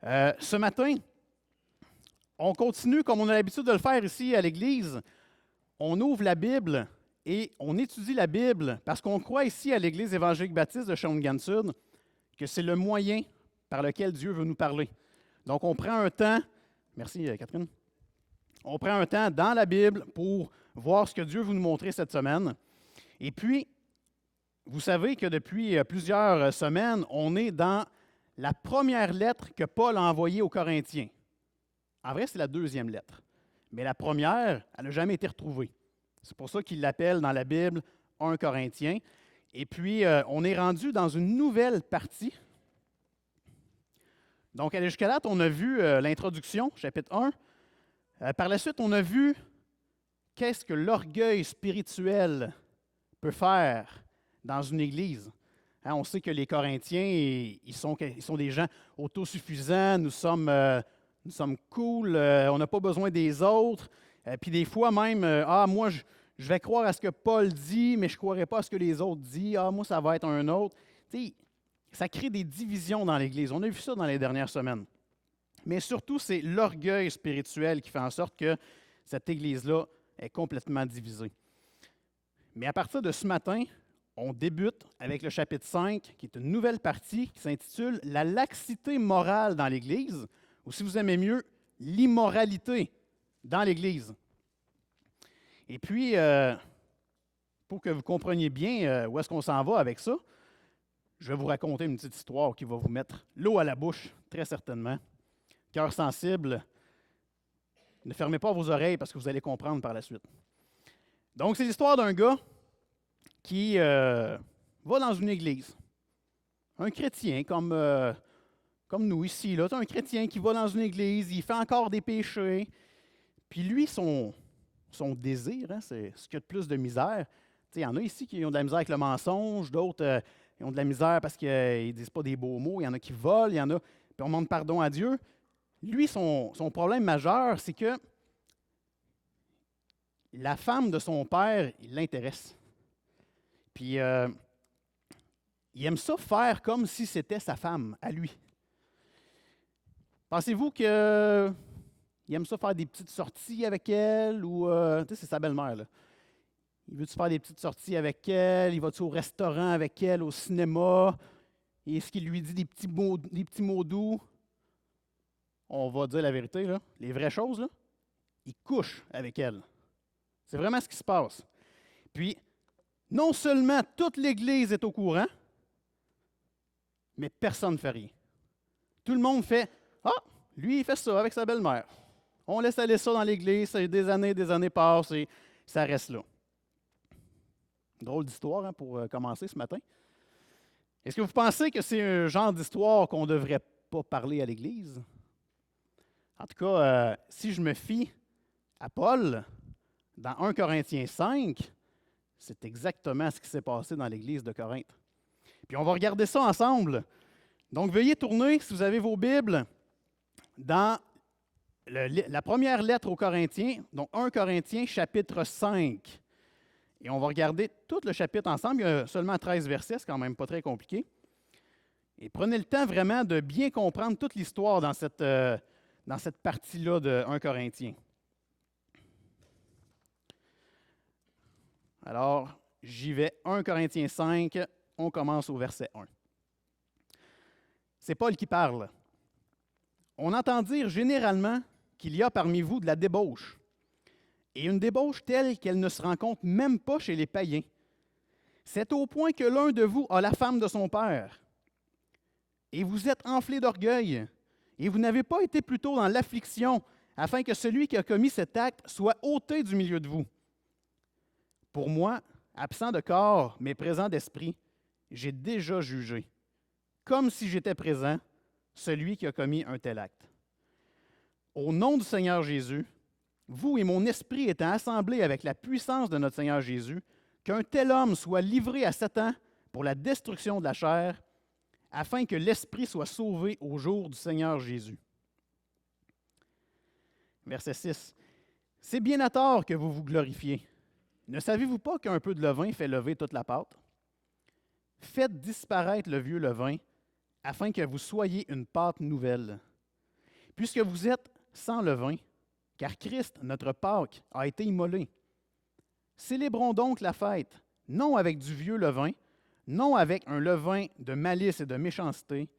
Ce matin, on continue comme on a l'habitude de le faire ici à l'Église. On ouvre la Bible et on étudie la Bible parce qu'on croit ici à l'Église évangélique baptiste de Shawinigan Sud que c'est le moyen par lequel Dieu veut nous parler. Donc on prend un temps, merci Catherine, on prend un temps dans la Bible pour voir ce que Dieu veut nous montrer cette semaine. Et puis, vous savez que depuis plusieurs semaines, on est dans la première lettre que Paul a envoyée aux Corinthiens. En vrai, c'est la deuxième lettre. Mais la première, elle n'a jamais été retrouvée. C'est pour ça qu'il l'appelle dans la Bible 1 Corinthiens. Et puis, on est rendu dans une nouvelle partie. Donc, jusqu'à là, on a vu l'introduction, chapitre 1. Par la suite, on a vu qu'est-ce que l'orgueil spirituel peut faire dans une église. Hein, on sait que les Corinthiens, ils sont des gens autosuffisants, nous sommes cool, on n'a pas besoin des autres. Puis des fois même, moi, je vais croire à ce que Paul dit, mais je ne croirai pas à ce que les autres disent. Moi, ça va être un autre. Tu sais, ça crée des divisions dans l'Église. On a vu ça dans les dernières semaines. Mais surtout, c'est l'orgueil spirituel qui fait en sorte que cette Église-là est complètement divisée. Mais à partir de ce matin, on débute avec le chapitre 5, qui est une nouvelle partie qui s'intitule « La laxité morale dans l'Église », ou si vous aimez mieux, « L'immoralité dans l'Église ». Et puis, pour que vous compreniez bien où est-ce qu'on s'en va avec ça, je vais vous raconter une petite histoire qui va vous mettre l'eau à la bouche, très certainement. Cœur sensible, ne fermez pas vos oreilles parce que vous allez comprendre par la suite. Donc, c'est l'histoire d'un gars qui va dans une église. Un chrétien, comme nous ici, là, un chrétien qui va dans une église, il fait encore des péchés. Puis lui, son désir, hein, c'est ce qu'il y a de plus de misère. Il y en a ici qui ont de la misère avec le mensonge, d'autres ils ont de la misère parce qu'ils ne disent pas des beaux mots, il y en a qui volent, il y en a, puis on demande pardon à Dieu. Lui, son problème majeur, c'est que la femme de son père, il l'intéresse. Puis, il aime ça faire comme si c'était sa femme, à lui. Pensez-vous qu'il aime ça faire des petites sorties avec elle ou, tu sais, c'est sa belle-mère, là. Il veut-tu faire des petites sorties avec elle? Il va-tu au restaurant avec elle, au cinéma? Est-ce qu'il lui dit des petits mots doux? On va dire la vérité, là. Les vraies choses, là. Il couche avec elle. C'est vraiment ce qui se passe. Puis, non seulement toute l'Église est au courant, mais personne ne fait rien. Tout le monde fait « Ah, lui, il fait ça avec sa belle-mère. » On laisse aller ça dans l'Église, des années passent et ça reste là. Drôle d'histoire hein, pour commencer ce matin. Est-ce que vous pensez que c'est un genre d'histoire qu'on ne devrait pas parler à l'Église? En tout cas, si je me fie à Paul, dans 1 Corinthiens 5, c'est exactement ce qui s'est passé dans l'Église de Corinthe. Puis on va regarder ça ensemble. Donc, veuillez tourner, si vous avez vos Bibles, dans la première lettre aux Corinthiens, donc 1 Corinthiens, chapitre 5. Et on va regarder tout le chapitre ensemble. Il y a seulement 13 versets, c'est quand même pas très compliqué. Et prenez le temps vraiment de bien comprendre toute l'histoire dans cette partie-là de 1 Corinthiens. Alors, j'y vais. 1 Corinthiens 5, on commence au verset 1. C'est Paul qui parle. On entend dire généralement qu'il y a parmi vous de la débauche, et une débauche telle qu'elle ne se rencontre même pas chez les païens. C'est au point que l'un de vous a la femme de son père. Et vous êtes enflé d'orgueil, et vous n'avez pas été plutôt dans l'affliction, afin que celui qui a commis cet acte soit ôté du milieu de vous. Pour moi, absent de corps, mais présent d'esprit, j'ai déjà jugé, comme si j'étais présent, celui qui a commis un tel acte. Au nom du Seigneur Jésus, vous et mon esprit étant assemblés avec la puissance de notre Seigneur Jésus, qu'un tel homme soit livré à Satan pour la destruction de la chair, afin que l'esprit soit sauvé au jour du Seigneur Jésus. Verset 6. C'est bien à tort que vous vous glorifiez. Ne savez-vous pas qu'un peu de levain fait lever toute la pâte? Faites disparaître le vieux levain, afin que vous soyez une pâte nouvelle, puisque vous êtes sans levain, car Christ, notre Pâque, a été immolé. Célébrons donc la fête, non avec du vieux levain, non avec un levain de malice et de méchanceté,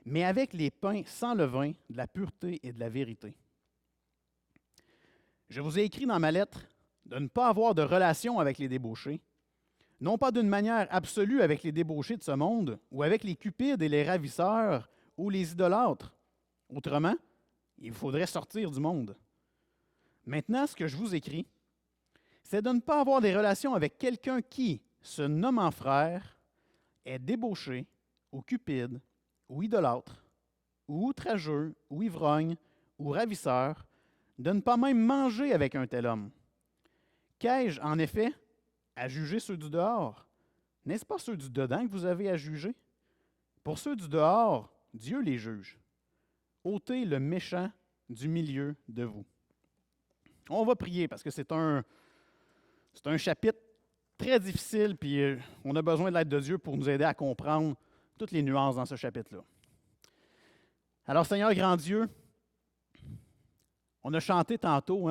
mais avec les pains sans levain, de la pureté et de la vérité. Je vous ai écrit dans ma lettre de ne pas avoir de relation avec les débauchés, non pas d'une manière absolue avec les débauchés de ce monde, ou avec les cupides et les ravisseurs, ou les idolâtres. Autrement, il faudrait sortir du monde. Maintenant, ce que je vous écris, c'est de ne pas avoir des relations avec quelqu'un qui, se nommant frère, est débauché, ou cupide, ou idolâtre, ou outrageux, ou ivrogne, ou ravisseur, de ne pas même manger avec un tel homme. Qu'ai-je, en effet, à juger ceux du dehors? N'est-ce pas ceux du dedans que vous avez à juger? Pour ceux du dehors, Dieu les juge. Ôtez le méchant du milieu de vous. On va prier parce que c'est un chapitre très difficile, puis on a besoin de l'aide de Dieu pour nous aider à comprendre toutes les nuances dans ce chapitre-là. Alors, Seigneur grand Dieu, on a chanté tantôt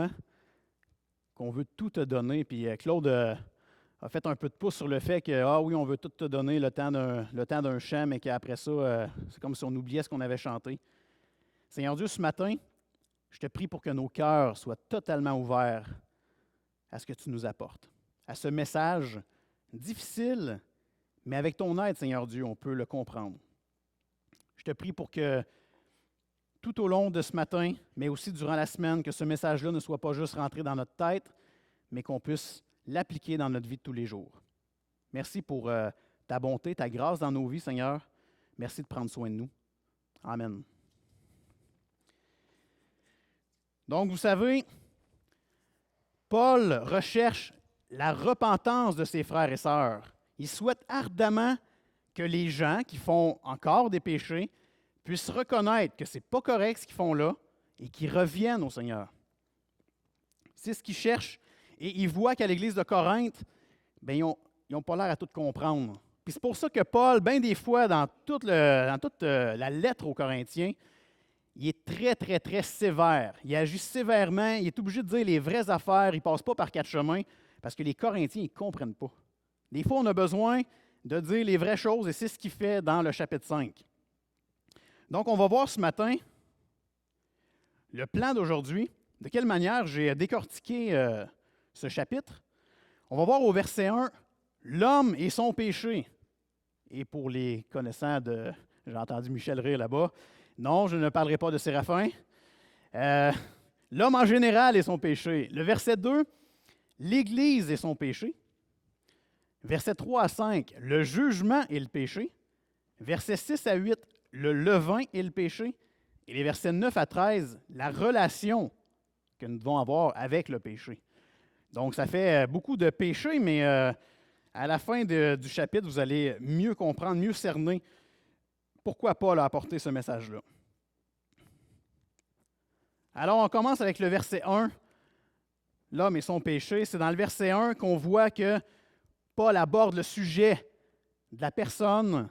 qu'on veut tout te donner, puis Claude a fait un peu de pouce sur le fait que, ah oui, on veut tout te donner le temps d'un chant, mais qu'après ça, c'est comme si on oubliait ce qu'on avait chanté. Seigneur Dieu, ce matin, je te prie pour que nos cœurs soient totalement ouverts à ce que tu nous apportes, à ce message difficile, mais avec ton aide, Seigneur Dieu, on peut le comprendre. Je te prie pour que tout au long de ce matin, mais aussi durant la semaine, que ce message-là ne soit pas juste rentré dans notre tête, mais qu'on puisse l'appliquer dans notre vie de tous les jours. Merci pour ta bonté, ta grâce dans nos vies, Seigneur. Merci de prendre soin de nous. Amen. Donc, vous savez, Paul recherche la repentance de ses frères et sœurs. Il souhaite ardemment que les gens qui font encore des péchés puissent reconnaître que ce n'est pas correct ce qu'ils font là et qu'ils reviennent au Seigneur. C'est ce qu'ils cherchent. Et ils voient qu'à l'Église de Corinthe, ils n'ont pas l'air à tout comprendre. Puis c'est pour ça que Paul, bien des fois, dans toute la lettre aux Corinthiens, il est très, très, très sévère. Il agit sévèrement. Il est obligé de dire les vraies affaires. Il ne passe pas par quatre chemins parce que les Corinthiens, ils ne comprennent pas. Des fois, on a besoin de dire les vraies choses et c'est ce qu'il fait dans le chapitre 5. Donc, on va voir ce matin le plan d'aujourd'hui, de quelle manière j'ai décortiqué ce chapitre. On va voir au verset 1, l'homme et son péché. Et pour les connaissants de... J'ai entendu Michel rire là-bas. Non, je ne parlerai pas de Séraphin. L'homme en général et son péché. Le verset 2, l'Église et son péché. Verset 3 à 5, le jugement et le péché. Verset 6 à 8, le levain et le péché. Et les versets 9 à 13, la relation que nous devons avoir avec le péché. Donc, ça fait beaucoup de péchés, mais à la fin du chapitre, vous allez mieux comprendre, mieux cerner pourquoi Paul a apporté ce message-là. Alors, on commence avec le verset 1, l'homme et son péché. C'est dans le verset 1 qu'on voit que Paul aborde le sujet de la personne,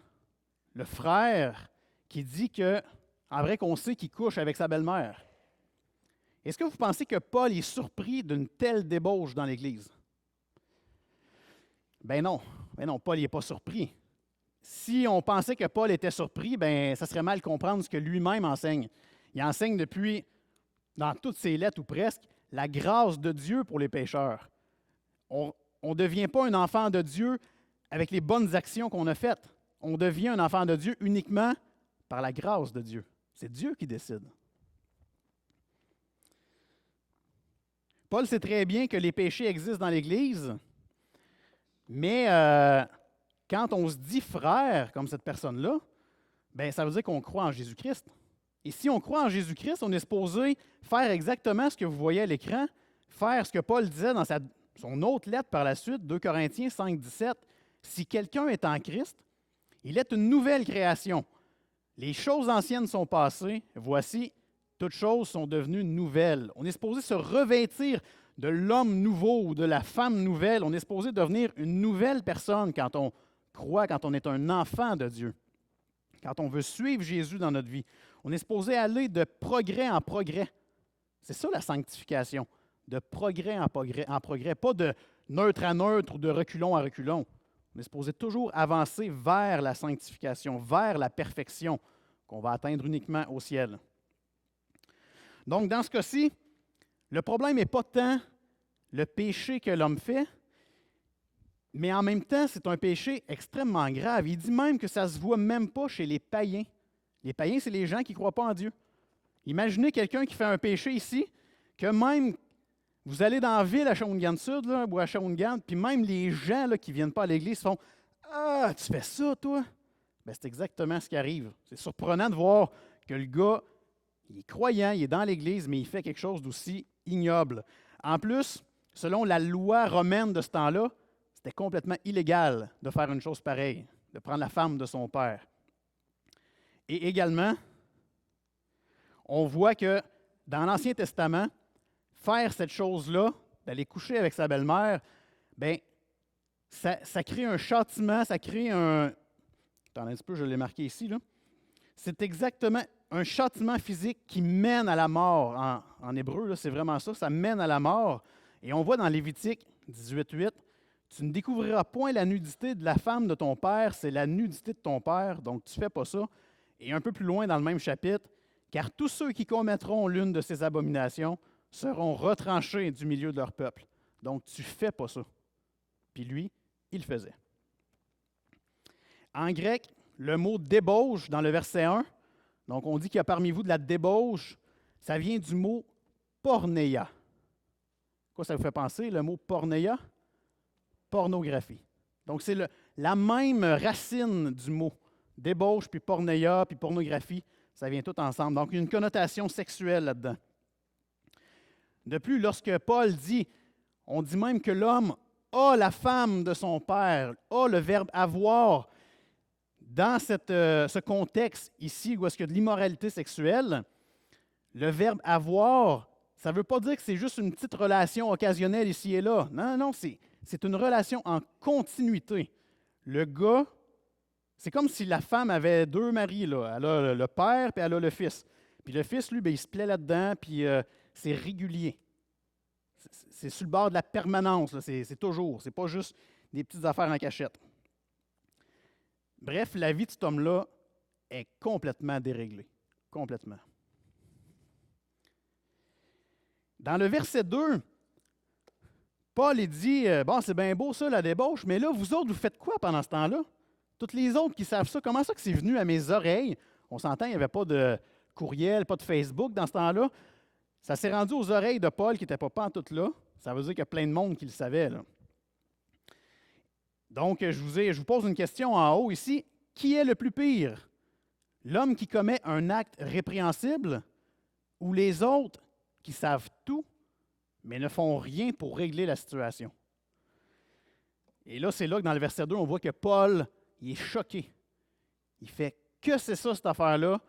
le frère, qui dit que, en vrai, qu'on sait qu'il couche avec sa belle-mère. Est-ce que vous pensez que Paul est surpris d'une telle débauche dans l'Église? Ben non, Paul n'est pas surpris. Si on pensait que Paul était surpris, ça serait mal comprendre ce que lui-même enseigne. Il enseigne depuis, dans toutes ses lettres ou presque, la grâce de Dieu pour les pécheurs. On ne devient pas un enfant de Dieu avec les bonnes actions qu'on a faites. On devient un enfant de Dieu uniquement par la grâce de Dieu. C'est Dieu qui décide. Paul sait très bien que les péchés existent dans l'Église, mais quand on se dit frère, comme cette personne-là, ça veut dire qu'on croit en Jésus-Christ. Et si on croit en Jésus-Christ, on est supposé faire exactement ce que vous voyez à l'écran, faire ce que Paul disait dans son autre lettre par la suite, 2 Corinthiens 5, 17. Si quelqu'un est en Christ, il est une nouvelle création. Les choses anciennes sont passées, voici, toutes choses sont devenues nouvelles. On est supposé se revêtir de l'homme nouveau ou de la femme nouvelle. On est supposé devenir une nouvelle personne quand on croit, quand on est un enfant de Dieu. Quand on veut suivre Jésus dans notre vie. On est supposé aller de progrès en progrès. C'est ça la sanctification, de progrès en progrès, pas de neutre à neutre ou de reculon à reculon. On est supposé toujours avancer vers la sanctification, vers la perfection qu'on va atteindre uniquement au ciel. Donc, dans ce cas-ci, le problème n'est pas tant le péché que l'homme fait, mais en même temps, c'est un péché extrêmement grave. Il dit même que ça ne se voit même pas chez les païens. Les païens, c'est les gens qui ne croient pas en Dieu. Imaginez quelqu'un qui fait un péché ici, que même vous allez dans la ville à Shawinigan-Sud, là, ou à Shawinigan, puis même les gens là, qui ne viennent pas à l'église font « Ah, tu fais ça, toi? » Bien, c'est exactement ce qui arrive. C'est surprenant de voir que le gars, il est croyant, il est dans l'église, mais il fait quelque chose d'aussi ignoble. En plus, selon la loi romaine de ce temps-là, c'était complètement illégal de faire une chose pareille, de prendre la femme de son père. Et également, on voit que dans l'Ancien Testament, faire cette chose-là, d'aller coucher avec sa belle-mère, bien, ça crée un châtiment, ça crée un... Attendez un petit peu, je l'ai marqué ici, là. C'est exactement un châtiment physique qui mène à la mort. En hébreu, là, c'est vraiment ça, ça mène à la mort. Et on voit dans Lévitique 18:8, « Tu ne découvriras point la nudité de la femme de ton père, c'est la nudité de ton père, donc tu ne fais pas ça. » Et un peu plus loin dans le même chapitre, « Car tous ceux qui commettront l'une de ces abominations seront retranchés du milieu de leur peuple. » Donc tu ne fais pas ça. Puis lui, il le faisait. En grec, le mot débauche dans le verset 1, donc on dit qu'il y a parmi vous de la débauche, ça vient du mot porneia. Quoi ça vous fait penser, le mot porneia? Pornographie. Donc c'est la même racine du mot. Débauche, puis porneia, puis pornographie, ça vient tout ensemble. Donc il y a une connotation sexuelle là-dedans. De plus, lorsque Paul dit, on dit même que l'homme a la femme de son père, a le verbe avoir. Dans ce contexte ici, où est-ce qu'il y a de l'immoralité sexuelle, le verbe avoir, ça ne veut pas dire que c'est juste une petite relation occasionnelle ici et là. Non, non, c'est une relation en continuité. Le gars, c'est comme si la femme avait deux maris, là. Elle a le père, puis elle a le fils. Puis le fils, lui, bien, il se plaît là-dedans, puis c'est régulier. C'est sur le bord de la permanence, là. C'est toujours. C'est pas juste des petites affaires en cachette. Bref, la vie de cet homme-là est complètement déréglée. Complètement. Dans le verset 2, Paul il dit, bon, c'est bien beau ça, la débauche, mais là, vous autres, vous faites quoi pendant ce temps-là? Toutes les autres qui savent ça, comment ça que c'est venu à mes oreilles? On s'entend, il n'y avait pas de courriel, pas de Facebook dans ce temps-là. Ça s'est rendu aux oreilles de Paul, qui n'était pas pantoute là. Ça veut dire qu'il y a plein de monde qui le savait, là. Donc, je vous pose une question en haut ici. Qui est le plus pire? L'homme qui commet un acte répréhensible ou les autres qui savent tout, mais ne font rien pour régler la situation? Et là, c'est là que dans le verset 2, on voit que Paul, il est choqué. Il fait « Que c'est ça, cette affaire-là?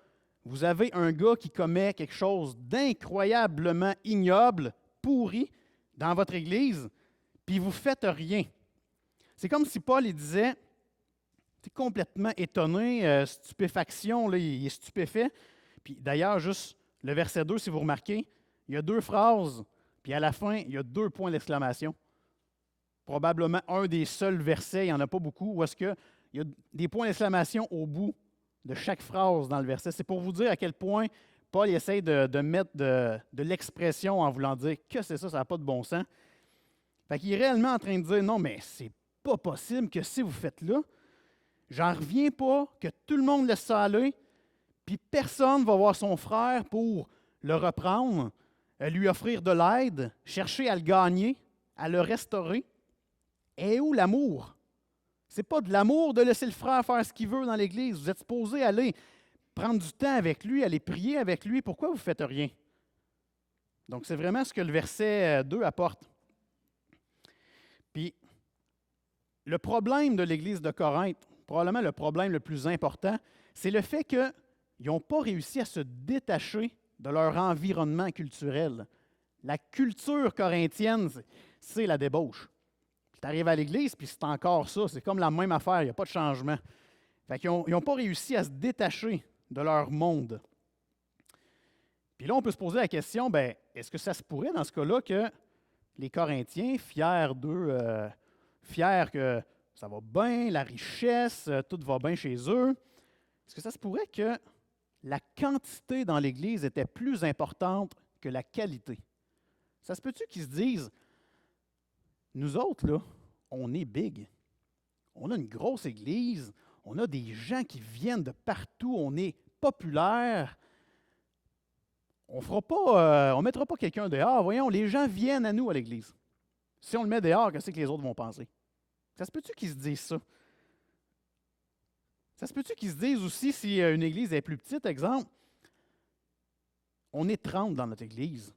Vous avez un gars qui commet quelque chose d'incroyablement ignoble, pourri, dans votre Église, puis vous ne faites rien. » C'est comme si Paul il disait, tu es complètement étonné, stupéfaction, là, il est stupéfait. Puis d'ailleurs, juste le verset 2, si vous remarquez, il y a deux phrases, puis à la fin, il y a 2 points d'exclamation. Probablement un des seuls versets, il n'y en a pas beaucoup, où est-ce qu'il y a des points d'exclamation au bout de chaque phrase dans le verset. C'est pour vous dire à quel point Paul essaie de mettre de l'expression en voulant dire que c'est ça n'a pas de bon sens. Fait qu'il est réellement en train de dire, non, mais c'est pas possible que si vous faites là, j'en reviens pas que tout le monde laisse ça aller, puis personne va voir son frère pour le reprendre, lui offrir de l'aide, chercher à le gagner, à le restaurer. Et où l'amour? C'est pas de l'amour de laisser le frère faire ce qu'il veut dans l'Église. Vous êtes supposé aller prendre du temps avec lui, aller prier avec lui. Pourquoi vous ne faites rien? Donc, c'est vraiment ce que le verset 2 apporte. Puis, le problème de l'Église de Corinthe, probablement le problème le plus important, c'est le fait qu'ils n'ont pas réussi à se détacher de leur environnement culturel. La culture corinthienne, c'est la débauche. Tu arrives à l'Église, puis c'est encore ça. C'est comme la même affaire, il n'y a pas de changement. Fait qu'ils n'ont pas réussi à se détacher de leur monde. Puis là, on peut se poser la question, ben, est-ce que ça se pourrait dans ce cas-là que les Corinthiens, fiers d'eux, fiers que ça va bien, la richesse, tout va bien chez eux, est-ce que ça se pourrait que la quantité dans l'Église était plus importante que la qualité? Ça se peut-tu qu'ils se disent, nous autres, là, on est big, on a une grosse Église, on a des gens qui viennent de partout, on est populaire, on ne mettra pas quelqu'un dehors. Voyons, les gens viennent à nous à l'Église. Si on le met dehors, qu'est-ce que les autres vont penser? Ça se peut-tu qu'ils se disent ça? Ça se peut-tu qu'ils se disent aussi, si une Église est plus petite, exemple, on est 30 dans notre Église,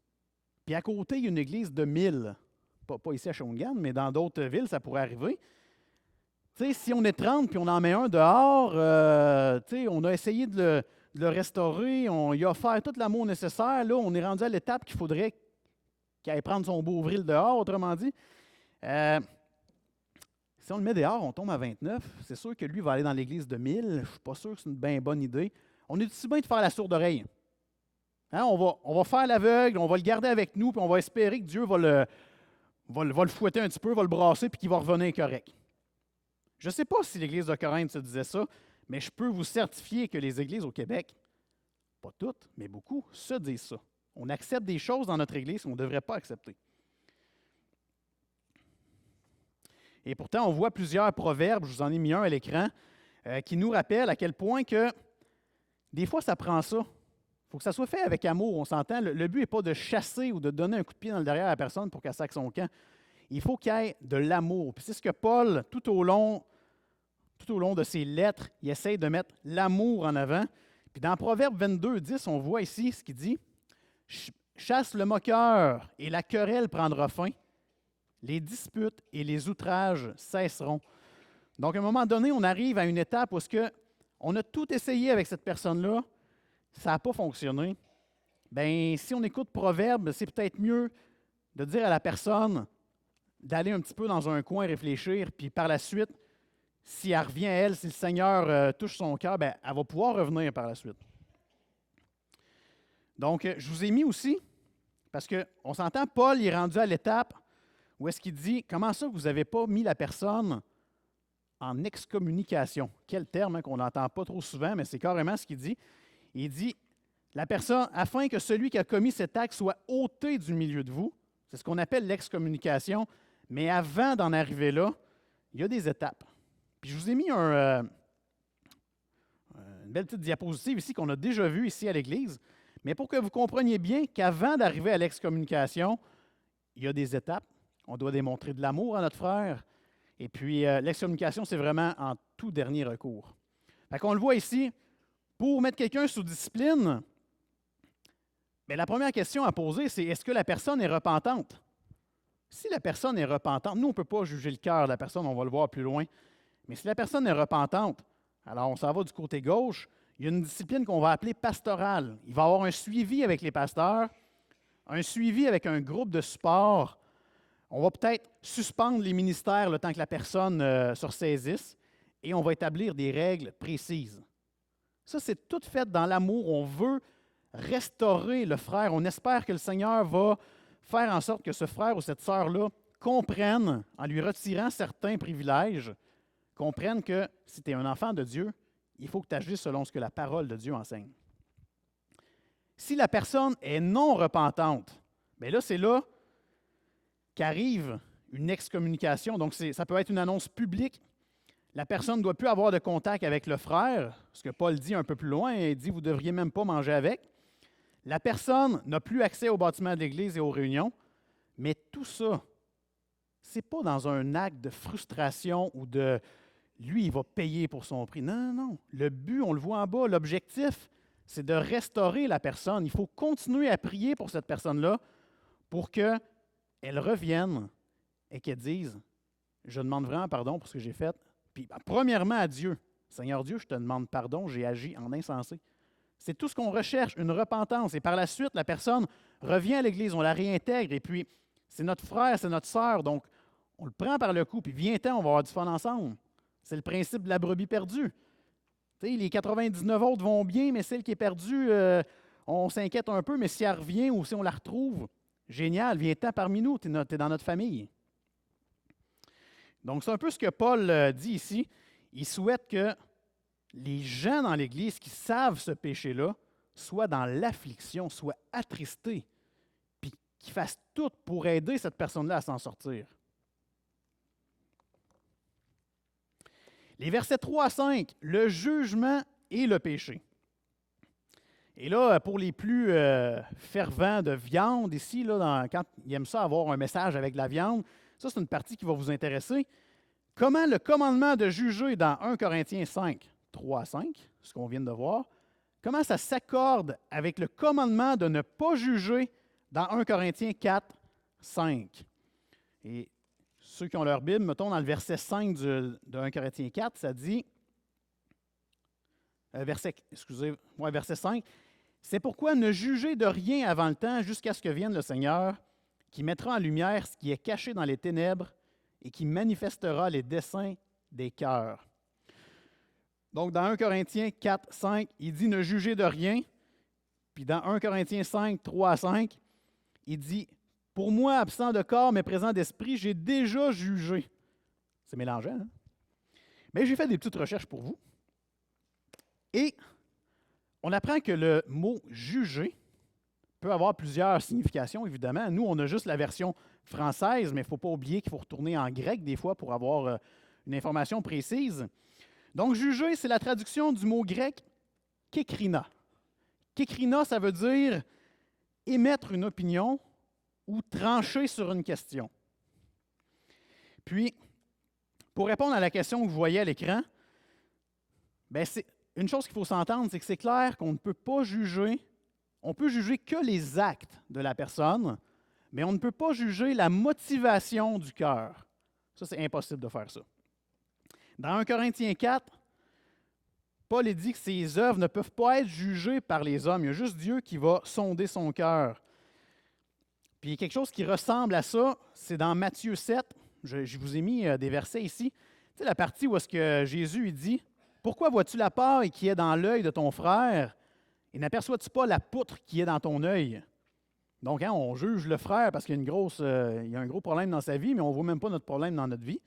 puis à côté, il y a une Église de 1000. Pas ici à Shawinigan, mais dans d'autres villes, ça pourrait arriver. Tu sais, si on est 30 puis on en met un dehors, tu sais, on a essayé de le restaurer, on lui a offert tout l'amour nécessaire. Là, on est rendu à l'étape qu'il faudrait qu'il aille prendre son beau vril dehors, autrement dit. Si on le met dehors, on tombe à 29. C'est sûr que lui va aller dans l'église de 1000. Je ne suis pas sûr que c'est une bien bonne idée. On est aussi bien de faire la sourde oreille. Hein, on va faire l'aveugle, on va le garder avec nous, puis on va espérer que Dieu va le fouetter un petit peu, va le brasser, puis qu'il va revenir correct. Je ne sais pas si l'Église de Corinthe se disait ça, mais je peux vous certifier que les églises au Québec, pas toutes, mais beaucoup, se disent ça. On accepte des choses dans notre Église qu'on ne devrait pas accepter. Et pourtant, on voit plusieurs proverbes, je vous en ai mis un à l'écran, qui nous rappellent à quel point que des fois, ça prend ça. Il faut que ça soit fait avec amour, on s'entend. Le but n'est pas de chasser ou de donner un coup de pied dans le derrière à la personne pour qu'elle saque son camp. Il faut qu'il y ait de l'amour. Puis c'est ce que Paul, tout au long de ses lettres, il essaie de mettre l'amour en avant. Puis dans Proverbe 22, 10, on voit ici ce qu'il dit. « Chasse le moqueur et la querelle prendra fin. Les disputes et les outrages cesseront. » Donc, à un moment donné, on arrive à une étape où on a tout essayé avec cette personne-là, ça n'a pas fonctionné. Bien, si on écoute Proverbe, c'est peut-être mieux de dire à la personne d'aller un petit peu dans un coin réfléchir, puis par la suite, si elle revient à elle, si le Seigneur touche son cœur, bien, elle va pouvoir revenir par la suite. Donc, je vous ai mis aussi, parce qu'on s'entend, Paul il est rendu à l'étape où est-ce qu'il dit, comment ça que vous n'avez pas mis la personne en excommunication? Quel terme qu'on n'entend pas trop souvent, mais c'est carrément ce qu'il dit. Il dit, la personne, afin que celui qui a commis cet acte soit ôté du milieu de vous, c'est ce qu'on appelle l'excommunication, mais avant d'en arriver là, il y a des étapes. Puis je vous ai mis une belle petite diapositive ici qu'on a déjà vue ici à l'Église, mais pour que vous compreniez bien qu'avant d'arriver à l'excommunication, il y a des étapes. On doit démontrer de l'amour à notre frère. Et puis, l'excommunication, c'est vraiment en tout dernier recours. Fait qu'on le voit ici, pour mettre quelqu'un sous discipline, bien, la première question à poser, c'est est-ce que la personne est repentante? Si la personne est repentante, nous, on ne peut pas juger le cœur de la personne, on va le voir plus loin. Mais si la personne est repentante, alors on s'en va du côté gauche, il y a une discipline qu'on va appeler pastorale. Il va y avoir un suivi avec les pasteurs, un suivi avec un groupe de support. On va peut-être suspendre les ministères le temps que la personne se ressaisisse et on va établir des règles précises. Ça, c'est tout fait dans l'amour. On veut restaurer le frère. On espère que le Seigneur va faire en sorte que ce frère ou cette sœur-là comprenne, en lui retirant certains privilèges, comprenne que si tu es un enfant de Dieu, il faut que tu agisses selon ce que la parole de Dieu enseigne. Si la personne est non repentante, bien là, c'est là qu'arrive une excommunication. Donc, ça peut être une annonce publique. La personne ne doit plus avoir de contact avec le frère, ce que Paul dit un peu plus loin, il dit « vous ne devriez même pas manger avec ». La personne n'a plus accès au bâtiment de l'Église et aux réunions, mais tout ça, ce n'est pas dans un acte de frustration ou de « lui, il va payer pour son prix ». Non, non, non. Le but, on le voit en bas, l'objectif, c'est de restaurer la personne. Il faut continuer à prier pour cette personne-là pour qu'elle revienne et qu'elle dise « je demande vraiment pardon pour ce que j'ai fait ». Puis, premièrement, à Dieu. « Seigneur Dieu, je te demande pardon, j'ai agi en insensé ». C'est tout ce qu'on recherche, une repentance. Et par la suite, la personne revient à l'Église, on la réintègre. Et puis, c'est notre frère, c'est notre sœur. Donc, on le prend par le cou, puis viens-t'en, on va avoir du fun ensemble. C'est le principe de la brebis perdue. Tu sais, les 99 autres vont bien, mais celle qui est perdue, on s'inquiète un peu, mais si elle revient ou si on la retrouve, génial, viens-t'en parmi nous, tu es dans notre famille. Donc, c'est un peu ce que Paul dit ici. Il souhaite que les gens dans l'Église qui savent ce péché-là soient dans l'affliction, soient attristés, puis qu'ils fassent tout pour aider cette personne-là à s'en sortir. Les versets 3 à 5, le jugement et le péché. Et là, pour les plus fervents de viande ici, là, quand ils aiment ça avoir un message avec de la viande, ça c'est une partie qui va vous intéresser. Comment le commandement de juger dans 1 Corinthiens 5, 3 à 5, ce qu'on vient de voir, comment ça s'accorde avec le commandement de ne pas juger dans 1 Corinthiens 4, 5. Et ceux qui ont leur Bible, mettons dans le verset 5 de 1 Corinthiens 4, ça dit, verset 5, « C'est pourquoi ne jugez de rien avant le temps jusqu'à ce que vienne le Seigneur, qui mettra en lumière ce qui est caché dans les ténèbres et qui manifestera les desseins des cœurs. » Donc, dans 1 Corinthiens 4, 5, il dit « Ne jugez de rien ». Puis dans 1 Corinthiens 5, 3 à 5, il dit « Pour moi, absent de corps, mais présent d'esprit, j'ai déjà jugé. » C'est mélangeant, hein? Mais j'ai fait des petites recherches pour vous. Et on apprend que le mot « juger » peut avoir plusieurs significations, évidemment. Nous, on a juste la version française, mais il ne faut pas oublier qu'il faut retourner en grec des fois pour avoir une information précise. Donc, juger, c'est la traduction du mot grec « kékrina ». Kékrina, ça veut dire émettre une opinion ou trancher sur une question. Puis, pour répondre à la question que vous voyez à l'écran, c'est une chose qu'il faut s'entendre, c'est que c'est clair qu'on ne peut pas juger, on peut juger que les actes de la personne, mais on ne peut pas juger la motivation du cœur. Ça, c'est impossible de faire ça. Dans 1 Corinthiens 4, Paul dit que ses œuvres ne peuvent pas être jugées par les hommes. Il y a juste Dieu qui va sonder son cœur. Puis il y a quelque chose qui ressemble à ça, c'est dans Matthieu 7. Je vous ai mis des versets ici. Tu sais, la partie où est-ce que Jésus il dit « Pourquoi vois-tu la paille qui est dans l'œil de ton frère et n'aperçois-tu pas la poutre qui est dans ton œil? » Donc, on juge le frère parce qu'il y a un gros problème dans sa vie, mais on ne voit même pas notre problème dans notre vie.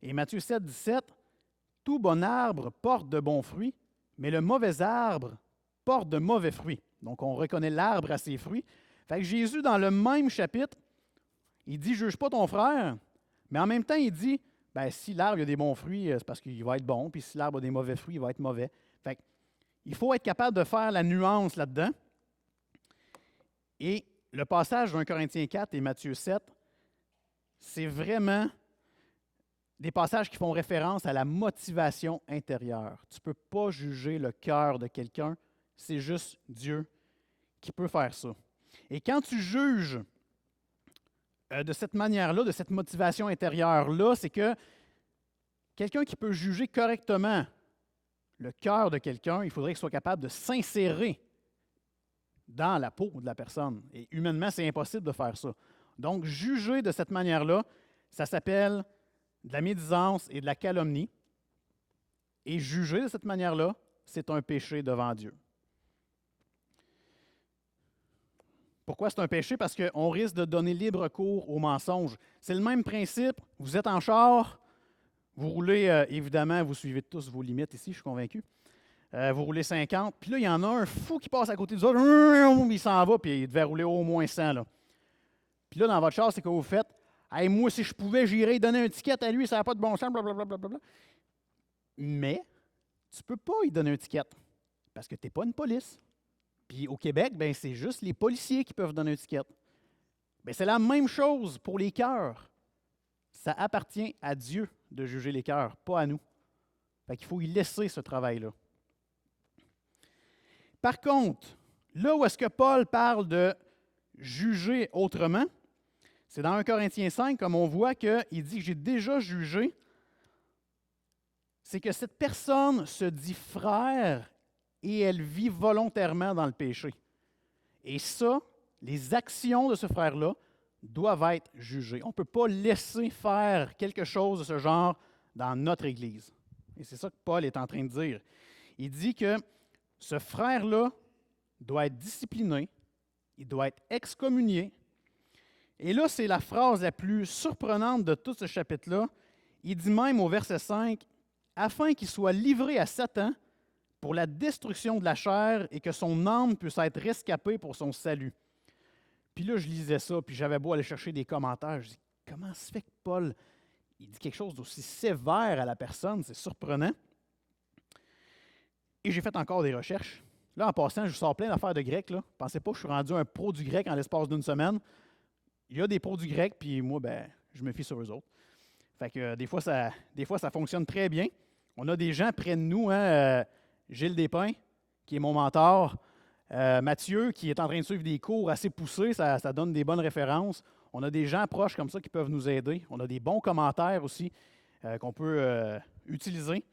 Et Matthieu 7, 17, « Tout bon arbre porte de bons fruits, mais le mauvais arbre porte de mauvais fruits. » Donc, on reconnaît l'arbre à ses fruits. Fait que Jésus, dans le même chapitre, il dit « Juge pas ton frère », mais en même temps, il dit si l'arbre a des bons fruits, c'est parce qu'il va être bon, puis si l'arbre a des mauvais fruits, il va être mauvais. Fait que, il faut être capable de faire la nuance là-dedans. Et le passage d'un Corinthiens 4 et Matthieu 7, c'est vraiment des passages qui font référence à la motivation intérieure. Tu ne peux pas juger le cœur de quelqu'un, c'est juste Dieu qui peut faire ça. Et quand tu juges de cette manière-là, de cette motivation intérieure-là, c'est que quelqu'un qui peut juger correctement le cœur de quelqu'un, il faudrait qu'il soit capable de s'insérer dans la peau de la personne. Et humainement, c'est impossible de faire ça. Donc, juger de cette manière-là, ça s'appelle de la médisance et de la calomnie. Et juger de cette manière-là, c'est un péché devant Dieu. Pourquoi c'est un péché? Parce qu'on risque de donner libre cours au mensonge. C'est le même principe. Vous êtes en char, vous roulez, évidemment, vous suivez tous vos limites ici, je suis convaincu. Vous roulez 50, puis là, il y en a un fou qui passe à côté des autres, il s'en va, puis il devait rouler au moins 100. Là. Puis là, dans votre char, c'est que vous faites « Hey, moi, si je pouvais, j'irais donner un ticket à lui, ça n'a pas de bon sens, blablabla. » Mais tu ne peux pas lui donner un ticket, parce que tu n'es pas une police. Puis au Québec, c'est juste les policiers qui peuvent donner un ticket. C'est la même chose pour les cœurs. Ça appartient à Dieu de juger les cœurs, pas à nous. Fait qu'il faut y laisser ce travail-là. Par contre, là où est-ce que Paul parle de juger autrement, c'est dans 1 Corinthiens 5, comme on voit qu'il dit « J'ai déjà jugé », c'est que cette personne se dit frère et elle vit volontairement dans le péché. Et ça, les actions de ce frère-là doivent être jugées. On ne peut pas laisser faire quelque chose de ce genre dans notre Église. Et c'est ça que Paul est en train de dire. Il dit que ce frère-là doit être discipliné, il doit être excommunié. Et là, c'est la phrase la plus surprenante de tout ce chapitre-là. Il dit même au verset 5, « Afin qu'il soit livré à Satan pour la destruction de la chair et que son âme puisse être rescapée pour son salut. » Puis là, je lisais ça, puis j'avais beau aller chercher des commentaires. Je dis, comment se fait que Paul il dit quelque chose d'aussi sévère à la personne? C'est surprenant. Et j'ai fait encore des recherches. Là, en passant, je vous sors plein d'affaires de grec. Là. Pensez pas que je suis rendu un pro du grec en l'espace d'une semaine. Il y a des pros du grec, puis moi, ben, je me fie sur eux autres. Fait que des fois, ça fonctionne très bien. On a des gens près de nous, hein, Gilles Despins, qui est mon mentor, Mathieu, qui est en train de suivre des cours assez poussés, ça donne des bonnes références. On a des gens proches comme ça qui peuvent nous aider. On a des bons commentaires aussi qu'on peut utiliser.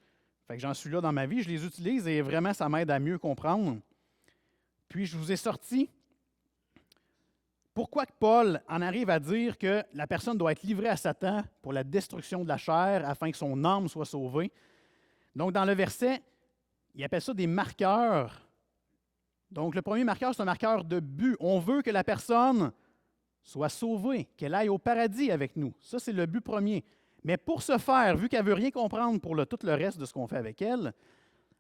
Fait que j'en suis là dans ma vie, je les utilise et vraiment, ça m'aide à mieux comprendre. Puis, je vous ai sorti pourquoi que Paul en arrive à dire que la personne doit être livrée à Satan pour la destruction de la chair afin que son âme soit sauvée. Donc, dans le verset, il appelle ça des marqueurs. Donc, le premier marqueur, c'est un marqueur de but. On veut que la personne soit sauvée, qu'elle aille au paradis avec nous. Ça, c'est le but premier. Mais pour ce faire, vu qu'elle ne veut rien comprendre pour tout le reste de ce qu'on fait avec elle,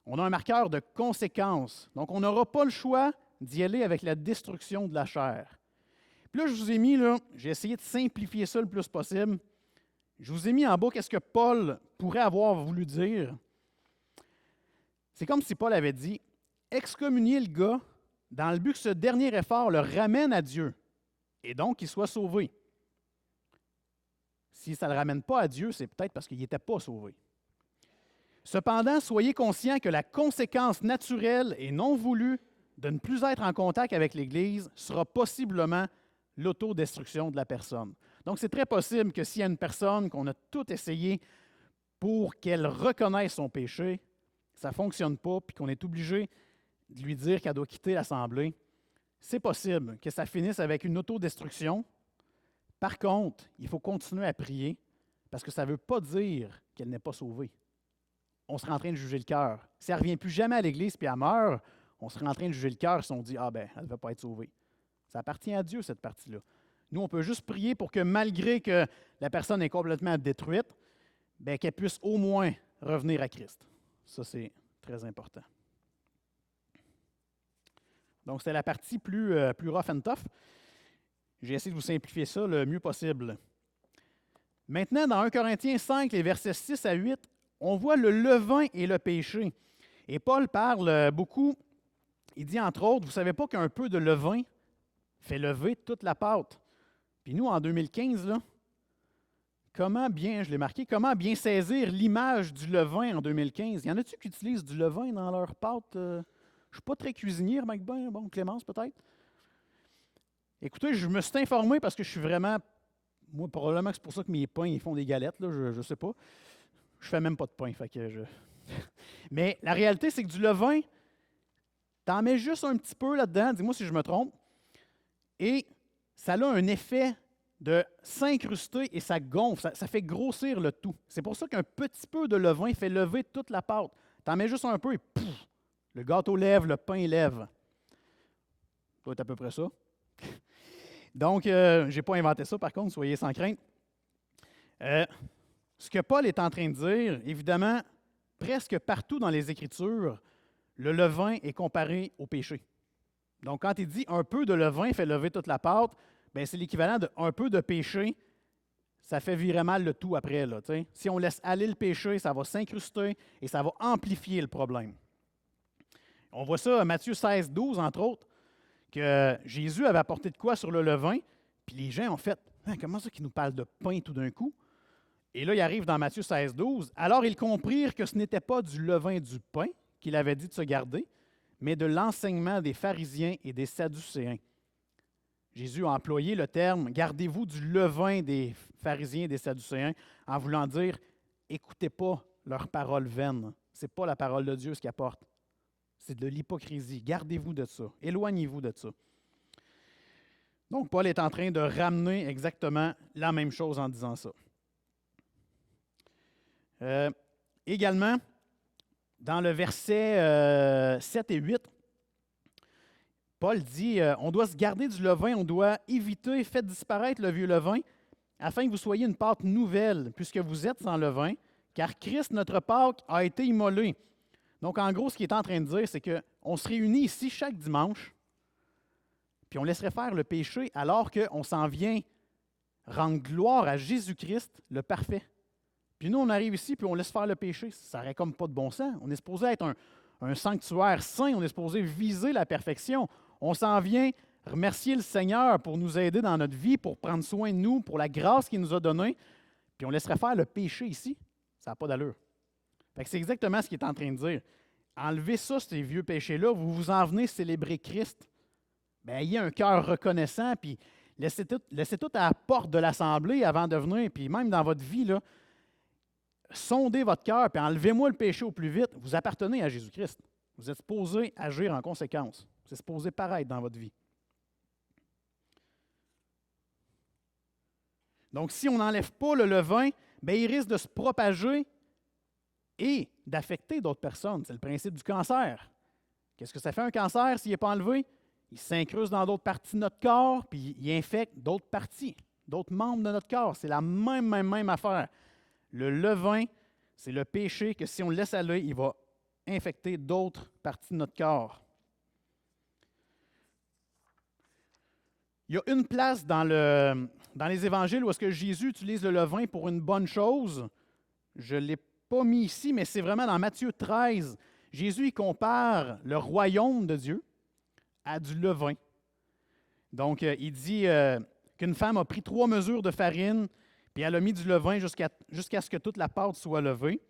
on a un marqueur de conséquence. Donc, on n'aura pas le choix d'y aller avec la destruction de la chair. Puis là, je vous ai mis, j'ai essayé de simplifier ça le plus possible. Je vous ai mis en bas qu'est-ce que Paul pourrait avoir voulu dire. C'est comme si Paul avait dit, excommunier le gars dans le but que ce dernier effort le ramène à Dieu et donc qu'il soit sauvé. Si ça ne le ramène pas à Dieu, c'est peut-être parce qu'il n'était pas sauvé. Cependant, soyez conscients que la conséquence naturelle et non voulue de ne plus être en contact avec l'Église sera possiblement l'autodestruction de la personne. Donc, c'est très possible que s'il y a une personne qu'on a tout essayé pour qu'elle reconnaisse son péché, ça ne fonctionne pas, puis qu'on est obligé de lui dire qu'elle doit quitter l'Assemblée, c'est possible que ça finisse avec une autodestruction. Par contre, il faut continuer à prier parce que ça ne veut pas dire qu'elle n'est pas sauvée. On serait en train de juger le cœur. Si elle ne revient plus jamais à l'Église puis elle meurt, on serait en train de juger le cœur si on dit « Ah ben, elle ne va pas être sauvée ». Ça appartient à Dieu, cette partie-là. Nous, on peut juste prier pour que malgré que la personne est complètement détruite, bien, qu'elle puisse au moins revenir à Christ. Ça, c'est très important. Donc, c'est la partie plus rough and tough. J'ai essayé de vous simplifier ça le mieux possible. Maintenant, dans 1 Corinthiens 5, les versets 6 à 8, on voit le levain et le péché. Et Paul parle beaucoup, il dit entre autres, vous ne savez pas qu'un peu de levain fait lever toute la pâte. Puis nous, en 2015, là, je l'ai marqué, comment bien saisir l'image du levain en 2015? Y en a-tu qui utilisent du levain dans leur pâte? Je ne suis pas très cuisinier, Mike Ben, bon, Clémence peut-être. Écoutez, je me suis informé parce que je suis vraiment, moi probablement que c'est pour ça que mes pains ils font des galettes, là, je ne sais pas. Je ne fais même pas de pain, fait que Mais la réalité, c'est que du levain, tu en mets juste un petit peu là-dedans, dis-moi si je me trompe, et ça a un effet de s'incruster et ça gonfle, ça fait grossir le tout. C'est pour ça qu'un petit peu de levain fait lever toute la pâte. Tu en mets juste un peu et pouf, le gâteau lève, le pain lève. Ça doit être à peu près ça. Donc, je n'ai pas inventé ça, par contre, soyez sans crainte. Ce que Paul est en train de dire, évidemment, presque partout dans les Écritures, le levain est comparé au péché. Donc, quand il dit un peu de levain fait lever toute la pâte, bien, c'est l'équivalent de un peu de péché, ça fait virer mal le tout après. Là, si on laisse aller le péché, ça va s'incruster et ça va amplifier le problème. On voit ça à Matthieu 16, 12, entre autres, que Jésus avait apporté de quoi sur le levain, puis les gens ont fait « Comment ça qu'il nous parle de pain tout d'un coup? » Et là, il arrive dans Matthieu 16, 12. « Alors ils comprirent que ce n'était pas du levain du pain qu'il avait dit de se garder, mais de l'enseignement des pharisiens et des sadducéens. » Jésus a employé le terme « Gardez-vous du levain des pharisiens et des sadducéens » en voulant dire « Écoutez pas leurs paroles vaines. Ce n'est pas la parole de Dieu ce qu'ils apportent. C'est de l'hypocrisie. Gardez-vous de ça. Éloignez-vous de ça. » Donc, Paul est en train de ramener exactement la même chose en disant ça. Également, dans le verset 7 et 8, Paul dit, on doit se garder du levain, on doit éviter, faites disparaître le vieux levain, afin que vous soyez une pâte nouvelle, puisque vous êtes sans levain, car Christ, notre Pâque, a été immolé. Donc, en gros, ce qu'il est en train de dire, c'est qu'on se réunit ici chaque dimanche, puis on laisserait faire le péché alors qu'on s'en vient rendre gloire à Jésus-Christ, le parfait. Puis nous, on arrive ici, puis on laisse faire le péché. Ça n'aurait comme pas de bon sens. On est supposé être un sanctuaire saint, on est supposé viser la perfection. On s'en vient remercier le Seigneur pour nous aider dans notre vie, pour prendre soin de nous, pour la grâce qu'il nous a donnée, puis on laisserait faire le péché ici. Ça n'a pas d'allure. Fait que c'est exactement ce qu'il est en train de dire. Enlevez ça, ces vieux péchés-là, vous vous en venez célébrer Christ. Bien, ayez un cœur reconnaissant, puis laissez tout à la porte de l'Assemblée avant de venir, puis même dans votre vie, là, sondez votre cœur, puis enlevez-moi le péché au plus vite. Vous appartenez à Jésus-Christ. Vous êtes supposé agir en conséquence. C'est supposé paraître dans votre vie. Donc, si on n'enlève pas le levain, bien, il risque de se propager et d'affecter d'autres personnes. C'est le principe du cancer. Qu'est-ce que ça fait un cancer s'il n'est pas enlevé? Il s'incruste dans d'autres parties de notre corps, puis il infecte d'autres parties, d'autres membres de notre corps. C'est la même affaire. Le levain, c'est le péché que si on le laisse aller, il va infecter d'autres parties de notre corps. Il y a une place dans les évangiles où est-ce que Jésus utilise le levain pour une bonne chose. Je ne l'ai pas mis ici, mais c'est vraiment dans Matthieu 13. Jésus, il compare le royaume de Dieu à du levain. Donc, il dit qu'une femme a pris 3 mesures de farine, puis elle a mis du levain jusqu'à ce que toute la pâte soit levée.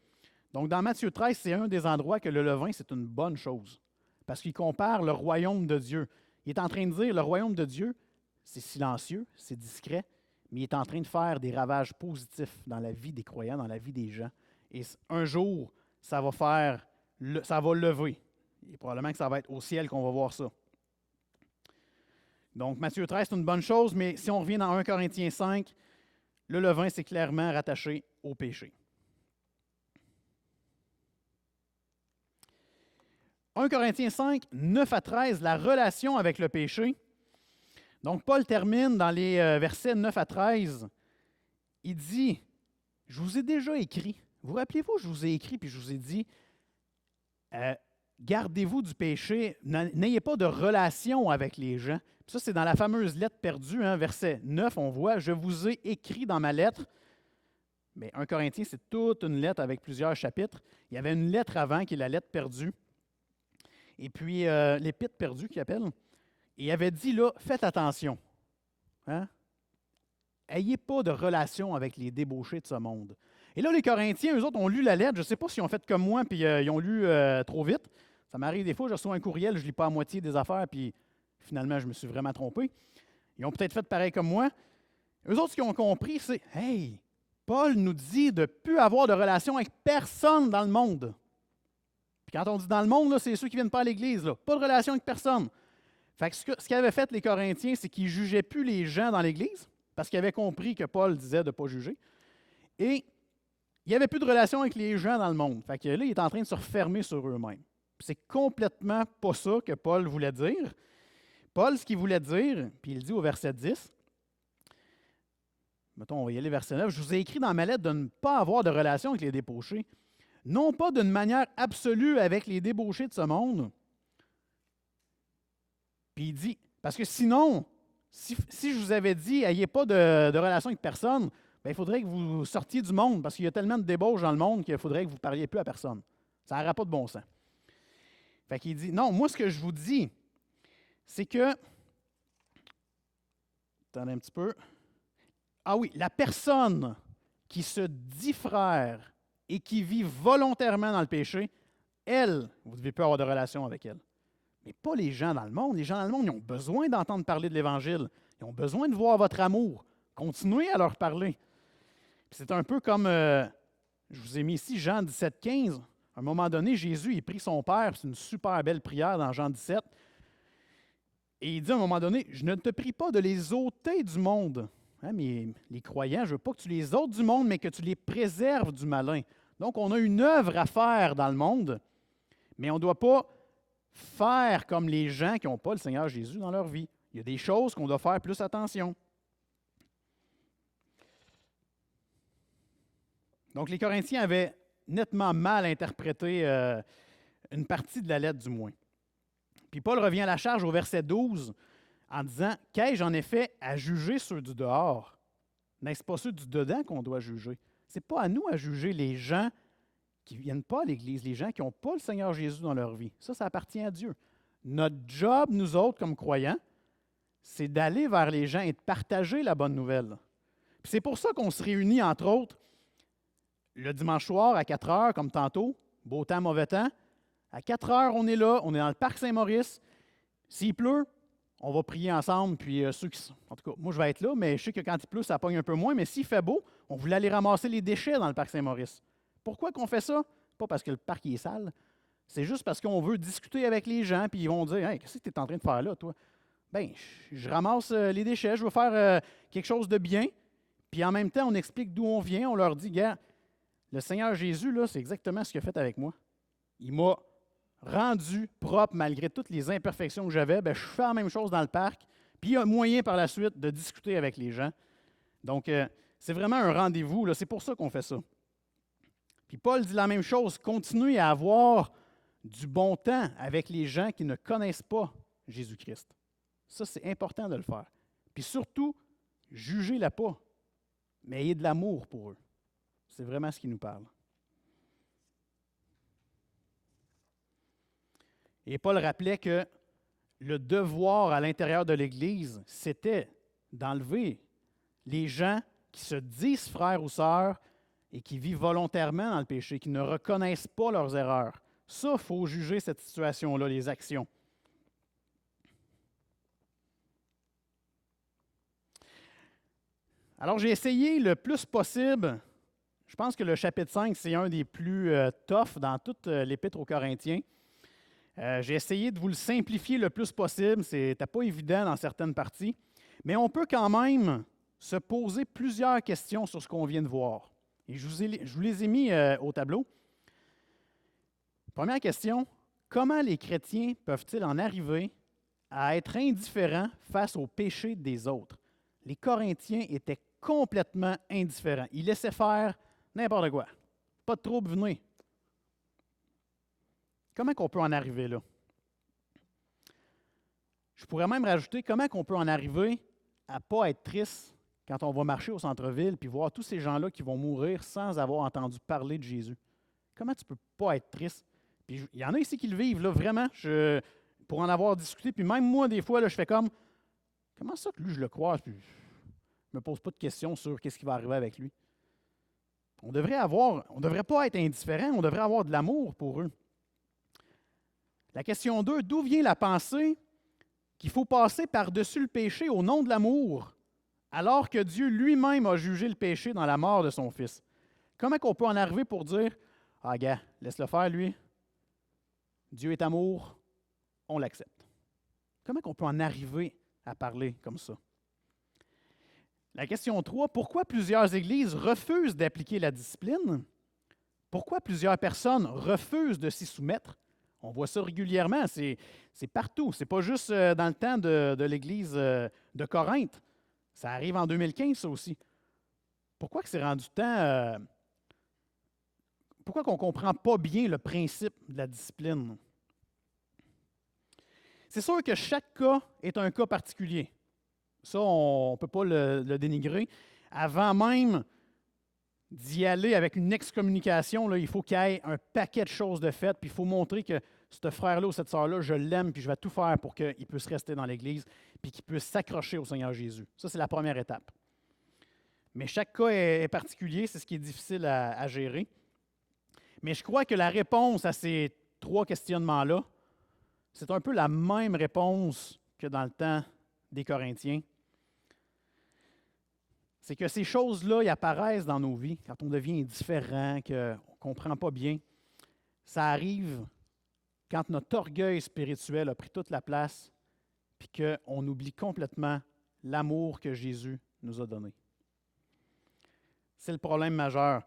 Donc, dans Matthieu 13, c'est un des endroits que le levain, c'est une bonne chose. Parce qu'il compare le royaume de Dieu. Il est en train de dire, le royaume de Dieu, c'est silencieux, c'est discret, mais il est en train de faire des ravages positifs dans la vie des croyants, dans la vie des gens. Et un jour, ça va lever. Et probablement que ça va être au ciel qu'on va voir ça. Donc, Matthieu 13, c'est une bonne chose, mais si on revient dans 1 Corinthiens 5, le levain, c'est clairement rattaché au péché. 1 Corinthiens 5, 9 à 13, la relation avec le péché. Donc, Paul termine dans les versets 9 à 13. Il dit, « Je vous ai déjà écrit. » Vous rappelez-vous, je vous ai écrit, puis je vous ai dit, gardez-vous du péché, n'ayez pas de relation avec les gens. Puis ça, c'est dans la fameuse lettre perdue, hein, verset 9, on voit, « Je vous ai écrit dans ma lettre. » Mais 1 Corinthiens, c'est toute une lettre avec plusieurs chapitres. Il y avait une lettre avant, qui est la lettre perdue. Et puis, l'épître perdue, qu'il appelle. Et il avait dit, là, faites attention. Hein? Ayez pas de relation avec les débauchés de ce monde. Et là, les Corinthiens, eux autres, ont lu la lettre. Je ne sais pas s'ils ont fait comme moi, puis ils ont lu trop vite. Ça m'arrive des fois, je reçois un courriel, je ne lis pas à moitié des affaires, puis finalement, je me suis vraiment trompé. Ils ont peut-être fait pareil comme moi. Eux autres, ce qu'ils ont compris, c'est, hey, Paul nous dit de ne plus avoir de relation avec personne dans le monde. Puis quand on dit dans le monde, là, c'est ceux qui ne viennent pas à l'Église. Là. Pas de relation avec personne. Fait que ce qu'avaient fait les Corinthiens, c'est qu'ils ne jugeaient plus les gens dans l'Église, parce qu'ils avaient compris que Paul disait de ne pas juger. Et il n'y avait plus de relation avec les gens dans le monde. Fait que là, il est en train de se refermer sur eux-mêmes. C'est complètement pas ça que Paul voulait dire. Paul, ce qu'il voulait dire, puis il dit au verset 10, mettons, on va y aller verset 9, « Je vous ai écrit dans ma lettre de ne pas avoir de relation avec les débauchés, non pas d'une manière absolue avec les débauchés de ce monde. » Puis il dit, parce que sinon, si je vous avais dit, n'ayez pas de relation avec personne, bien, il faudrait que vous sortiez du monde, parce qu'il y a tellement de débauches dans le monde qu'il faudrait que vous ne parliez plus à personne. Ça n'aura pas de bon sens. Fait qu'il dit, non, moi, ce que je vous dis, c'est que, attendez un petit peu, ah oui, la personne qui se dit frère et qui vit volontairement dans le péché, elle, vous ne devez plus avoir de relation avec elle. Mais pas les gens dans le monde. Les gens dans le monde, ils ont besoin d'entendre parler de l'Évangile. Ils ont besoin de voir votre amour. Continuez à leur parler. C'est un peu comme, je vous ai mis ici, Jean 17, 15. À un moment donné, Jésus, il prie son Père. C'est une super belle prière dans Jean 17. Et il dit à un moment donné, « Je ne te prie pas de les ôter du monde. » Hein, mais les croyants, je ne veux pas que tu les ôtes du monde, mais que tu les préserves du malin. Donc, on a une œuvre à faire dans le monde, mais on ne doit pas faire comme les gens qui n'ont pas le Seigneur Jésus dans leur vie. Il y a des choses qu'on doit faire plus attention. Donc, les Corinthiens avaient nettement mal interprété une partie de la lettre, du moins. Puis Paul revient à la charge au verset 12 en disant « Qu'ai-je en effet à juger ceux du dehors? N'est-ce pas ceux du dedans qu'on doit juger? » Ce n'est pas à nous à juger les gens qui ne viennent pas à l'Église, les gens qui n'ont pas le Seigneur Jésus dans leur vie. Ça appartient à Dieu. Notre job, nous autres, comme croyants, c'est d'aller vers les gens et de partager la bonne nouvelle. Puis c'est pour ça qu'on se réunit, entre autres, le dimanche soir à 4 heures, comme tantôt, beau temps, mauvais temps. À 4 heures, on est là, on est dans le parc Saint-Maurice. S'il pleut, on va prier ensemble. Puis ceux qui sont, en tout cas, moi je vais être là, mais je sais que quand il pleut, ça pogne un peu moins. Mais s'il fait beau, on voulait aller ramasser les déchets dans le parc Saint-Maurice. Pourquoi qu'on fait ça? Pas parce que le parc est sale. C'est juste parce qu'on veut discuter avec les gens, puis ils vont dire « Hey, qu'est-ce que tu es en train de faire là, toi? » Bien, je ramasse les déchets, je veux faire quelque chose de bien. Puis en même temps, on explique d'où on vient. On leur dit « Gars, le Seigneur Jésus, là, c'est exactement ce qu'il a fait avec moi. Il m'a rendu propre malgré toutes les imperfections que j'avais. Bien, je fais la même chose dans le parc. Puis il y a moyen par la suite de discuter avec les gens. Donc, c'est vraiment un rendez-vous. Là. C'est pour ça qu'on fait ça. Puis Paul dit la même chose. Continuez à avoir du bon temps avec les gens qui ne connaissent pas Jésus-Christ. Ça, c'est important de le faire. Puis surtout, jugez-la pas, mais ayez de l'amour pour eux. C'est vraiment ce qui nous parle. Et Paul rappelait que le devoir à l'intérieur de l'Église, c'était d'enlever les gens qui se disent frères ou sœurs et qui vivent volontairement dans le péché, qui ne reconnaissent pas leurs erreurs. Ça, il faut juger cette situation-là, les actions. Alors, j'ai essayé le plus possible. Je pense que le chapitre 5, c'est un des plus tough dans toute l'Épître aux Corinthiens. J'ai essayé de vous le simplifier le plus possible. C'était pas évident dans certaines parties. Mais on peut quand même se poser plusieurs questions sur ce qu'on vient de voir. Et je vous les ai mis au tableau. Première question, comment les chrétiens peuvent-ils en arriver à être indifférents face au péché des autres? Les Corinthiens étaient complètement indifférents. Ils laissaient faire n'importe quoi. Pas de trouble, venez. Comment on peut en arriver là? Je pourrais même rajouter comment on peut en arriver à ne pas être triste quand on va marcher au centre-ville puis voir tous ces gens-là qui vont mourir sans avoir entendu parler de Jésus. Comment tu ne peux pas être triste? Puis il y en a ici qui le vivent, là, vraiment. Pour en avoir discuté, puis même moi, des fois, là, je fais comme comment ça que lui, je le crois? Puis, je ne me pose pas de questions sur qu'est-ce qui va arriver avec lui. On ne devrait pas être indifférent, on devrait avoir de l'amour pour eux. La question 2, d'où vient la pensée qu'il faut passer par-dessus le péché au nom de l'amour, alors que Dieu lui-même a jugé le péché dans la mort de son Fils? Comment on peut en arriver pour dire « Ah, gars, laisse-le faire, lui. Dieu est amour, on l'accepte. » Comment on peut en arriver à parler comme ça? La question 3, pourquoi plusieurs églises refusent d'appliquer la discipline? Pourquoi plusieurs personnes refusent de s'y soumettre? On voit ça régulièrement, c'est partout. Ce n'est pas juste dans le temps de l'Église de Corinthe. Ça arrive en 2015, ça aussi. Pourquoi que c'est rendu temps... pourquoi qu'on ne comprend pas bien le principe de la discipline? C'est sûr que chaque cas est un cas particulier. Ça, on ne peut pas le dénigrer. Avant même d'y aller avec une excommunication, là, il faut qu'il y ait un paquet de choses de faites, puis il faut montrer que ce frère-là ou cette sœur-là, je l'aime, puis je vais tout faire pour qu'il puisse rester dans l'Église, puis qu'il puisse s'accrocher au Seigneur Jésus. Ça, c'est la première étape. Mais chaque cas est particulier, c'est ce qui est difficile à gérer. Mais je crois que la réponse à ces 3 questionnements-là, c'est un peu la même réponse que dans le temps des Corinthiens. C'est que ces choses-là, ils apparaissent dans nos vies quand on devient indifférent, qu'on ne comprend pas bien. Ça arrive quand notre orgueil spirituel a pris toute la place puis qu'on oublie complètement l'amour que Jésus nous a donné. C'est le problème majeur.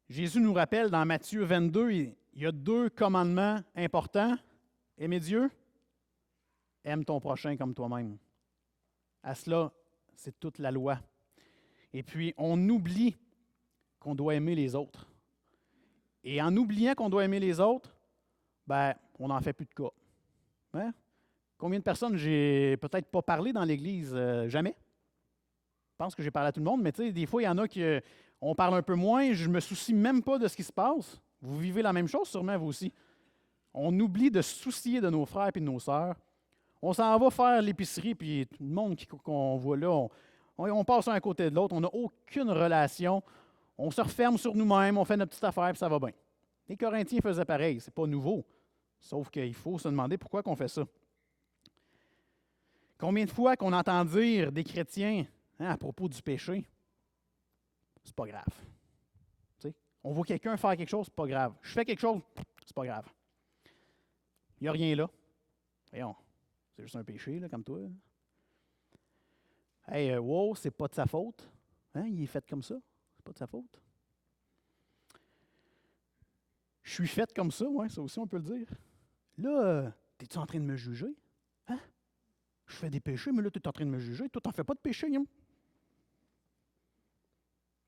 Jésus nous rappelle dans Matthieu 22, il y a 2 commandements importants. Aimer Dieu, aime ton prochain comme toi-même. À cela, c'est toute la loi. Et puis, on oublie qu'on doit aimer les autres. Et en oubliant qu'on doit aimer les autres, ben, on n'en fait plus de cas. Hein? Combien de personnes j'ai peut-être pas parlé dans l'Église? Jamais. Je pense que j'ai parlé à tout le monde, mais tu sais, des fois, il y en a qui on parle un peu moins, je me soucie même pas de ce qui se passe. Vous vivez la même chose, sûrement, vous aussi. On oublie de se soucier de nos frères et de nos sœurs. On s'en va faire l'épicerie, puis tout le monde qu'on voit là, on passe un à côté de l'autre, on n'a aucune relation. On se referme sur nous-mêmes, on fait notre petite affaire, puis ça va bien. Les Corinthiens faisaient pareil, c'est pas nouveau. Sauf qu'il faut se demander pourquoi on fait ça. Combien de fois qu'on entend dire des chrétiens à propos du péché, c'est pas grave. T'sais, on voit quelqu'un faire quelque chose, c'est pas grave. Je fais quelque chose, c'est pas grave. Il n'y a rien là. Voyons, c'est juste un péché, là, comme toi. Hey, wow, c'est pas de sa faute. Hein, il est fait comme ça. C'est pas de sa faute. Je suis fait comme ça, ouais, ça aussi on peut le dire. Là, t'es-tu en train de me juger? Hein? Je fais des péchés, mais là, tu es en train de me juger. Toi, tu n'en fais pas de péché, hein?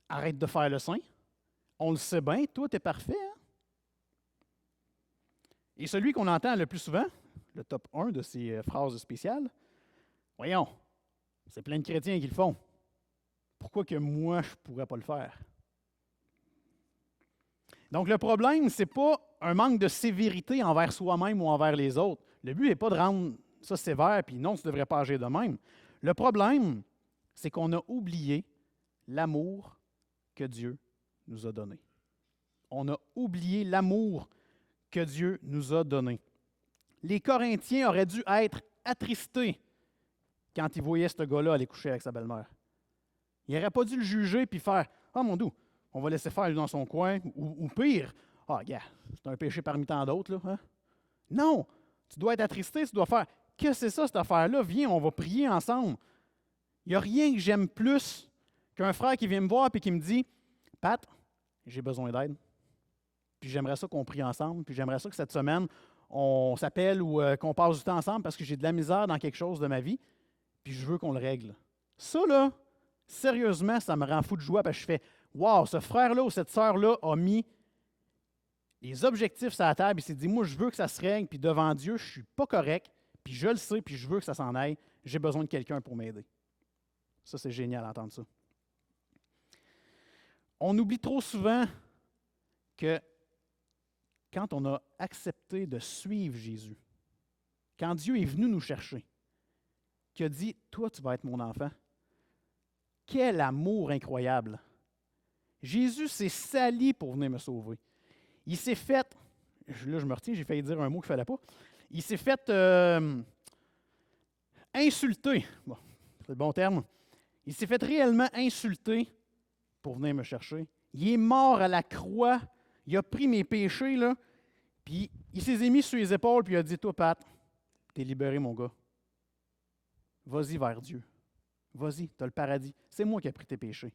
Arrête de faire le saint. On le sait bien, toi, tu es parfait. Hein? Et celui qu'on entend le plus souvent, le top 1 de ces phrases spéciales, voyons, c'est plein de chrétiens qui le font. Pourquoi que moi, je ne pourrais pas le faire? Donc, le problème, ce n'est pas un manque de sévérité envers soi-même ou envers les autres. Le but n'est pas de rendre ça sévère, puis non, tu ne devrais pas agir de même. Le problème, c'est qu'on a oublié l'amour que Dieu nous a donné. On a oublié l'amour que Dieu nous a donné. Les Corinthiens auraient dû être attristés quand ils voyaient ce gars-là aller coucher avec sa belle-mère. Ils n'auraient pas dû le juger puis faire « Ah, mon doux, on va laisser faire dans son coin. » Ou pire, « Ah, gars, c'est un péché parmi tant d'autres. Là, hein? » Non, tu dois être attristé, tu dois faire « Qu'est-ce que c'est ça, cette affaire-là? Viens, on va prier ensemble. » Il n'y a rien que j'aime plus qu'un frère qui vient me voir et qui me dit « Pat, j'ai besoin d'aide. Puis j'aimerais ça qu'on prie ensemble. Puis j'aimerais ça que cette semaine, on s'appelle ou qu'on passe du temps ensemble parce que j'ai de la misère dans quelque chose de ma vie. Puis je veux qu'on le règle. » Ça, là, sérieusement, ça me rend fou de joie parce que je fais « Wow, ce frère-là ou cette sœur-là a mis les objectifs sur la table. Il s'est dit « Moi, je veux que ça se règle. Puis devant Dieu, je ne suis pas correct. Puis je le sais. Puis je veux que ça s'en aille. J'ai besoin de quelqu'un pour m'aider. » Ça, c'est génial d'entendre ça. On oublie trop souvent que quand on a accepté de suivre Jésus, quand Dieu est venu nous chercher, qui a dit « Toi, tu vas être mon enfant », quel amour incroyable! Jésus s'est sali pour venir me sauver. Il s'est fait, là je me retiens, j'ai failli dire un mot qu'il ne fallait pas, il s'est fait insulter, bon, c'est le bon terme, il s'est fait réellement insulter pour venir me chercher. Il est mort à la croix, il a pris mes péchés, là, puis il s'est mis sur les épaules, puis il a dit « Toi, Pat, t'es libéré, mon gars. Vas-y vers Dieu. Vas-y, tu as le paradis. C'est moi qui ai pris tes péchés. »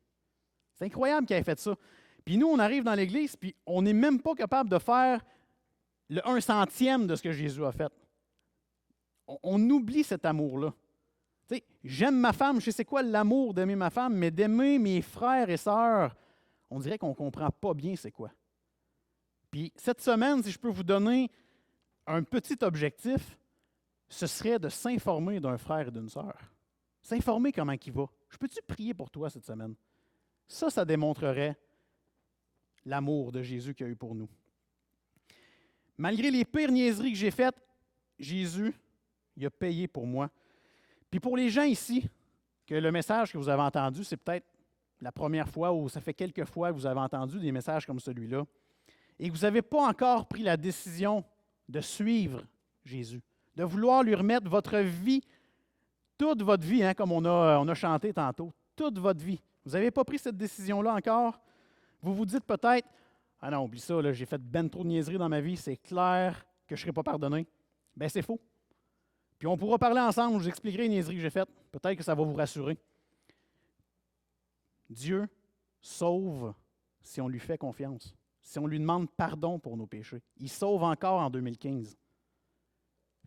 C'est incroyable qu'il ait fait ça. Puis nous, on arrive dans l'Église, puis on n'est même pas capable de faire le 1/100e de ce que Jésus a fait. On oublie cet amour-là. Tu sais, j'aime ma femme, je sais c'est quoi l'amour d'aimer ma femme, mais d'aimer mes frères et sœurs, on dirait qu'on ne comprend pas bien c'est quoi. Puis cette semaine, si je peux vous donner un petit objectif, ce serait de s'informer d'un frère et d'une sœur. S'informer comment il va. Je peux-tu prier pour toi cette semaine? Ça démontrerait l'amour de Jésus qu'il a eu pour nous. Malgré les pires niaiseries que j'ai faites, Jésus, il a payé pour moi. Puis pour les gens ici, que le message que vous avez entendu, c'est peut-être la première fois ou ça fait quelques fois que vous avez entendu des messages comme celui-là, et que vous n'avez pas encore pris la décision de suivre Jésus, de vouloir lui remettre votre vie, toute votre vie, hein, comme on a chanté tantôt, toute votre vie. Vous n'avez pas pris cette décision-là encore? Vous vous dites peut-être, « Ah non, oublie ça, là, j'ai fait ben trop de niaiseries dans ma vie, c'est clair que je ne serai pas pardonné. » Bien, c'est faux. Puis on pourra parler ensemble, je vous expliquerai les niaiseries que j'ai faites. Peut-être que ça va vous rassurer. Dieu sauve si on lui fait confiance, si on lui demande pardon pour nos péchés. Il sauve encore en 2015.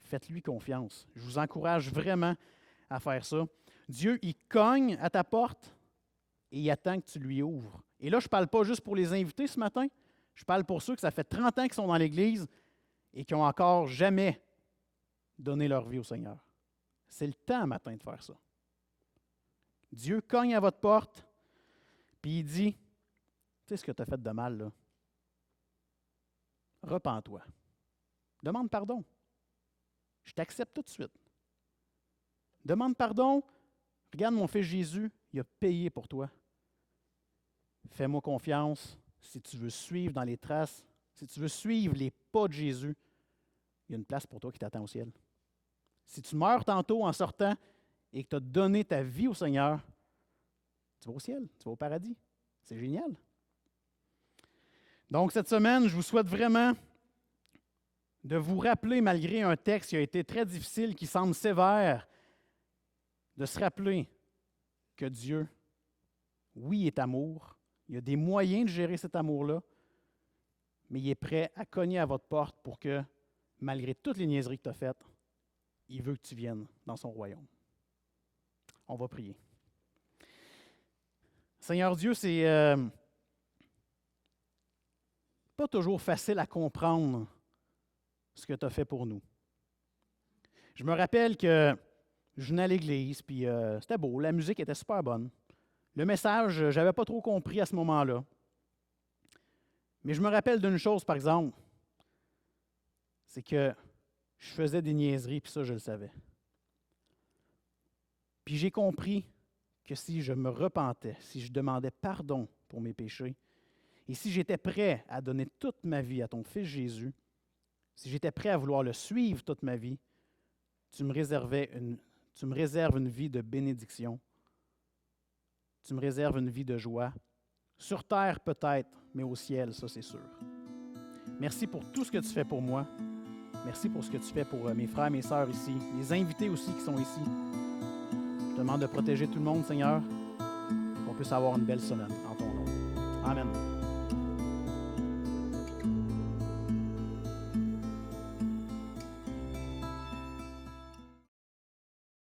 Faites-lui confiance. Je vous encourage vraiment à faire ça. Dieu, il cogne à ta porte et il attend que tu lui ouvres. Et là, je ne parle pas juste pour les invités ce matin. Je parle pour ceux que ça fait 30 ans qu'ils sont dans l'Église et qui n'ont encore jamais donné leur vie au Seigneur. C'est le temps matin de faire ça. Dieu cogne à votre porte, puis il dit, tu sais ce que tu as fait de mal, là? Repens-toi. Demande pardon. Je t'accepte tout de suite. Demande pardon. Regarde mon fils Jésus, il a payé pour toi. Fais-moi confiance. Si tu veux suivre dans les traces, si tu veux suivre les pas de Jésus, il y a une place pour toi qui t'attend au ciel. Si tu meurs tantôt en sortant et que tu as donné ta vie au Seigneur, tu vas au ciel, tu vas au paradis. C'est génial. Donc, cette semaine, je vous souhaite vraiment de vous rappeler, malgré un texte qui a été très difficile, qui semble sévère, de se rappeler que Dieu, oui, est amour. Il y a des moyens de gérer cet amour-là, mais il est prêt à cogner à votre porte pour que, malgré toutes les niaiseries que tu as faites, il veut que tu viennes dans son royaume. On va prier. Seigneur Dieu, c'est pas toujours facile à comprendre ce que tu as fait pour nous. Je me rappelle que je venais à l'église, puis c'était beau, la musique était super bonne. Le message, je n'avais pas trop compris à ce moment-là. Mais je me rappelle d'une chose, par exemple, c'est que je faisais des niaiseries, puis ça, je le savais. Puis j'ai compris que si je me repentais, si je demandais pardon pour mes péchés, et si j'étais prêt à donner toute ma vie à ton Fils Jésus, si j'étais prêt à vouloir le suivre toute ma vie, tu me réserves une vie de bénédiction. Tu me réserves une vie de joie. Sur terre peut-être, mais au ciel, ça c'est sûr. Merci pour tout ce que tu fais pour moi. Merci pour ce que tu fais pour mes frères et mes sœurs ici, les invités aussi qui sont ici. Je te demande de protéger tout le monde, Seigneur, qu'on puisse avoir une belle semaine en ton nom. Amen.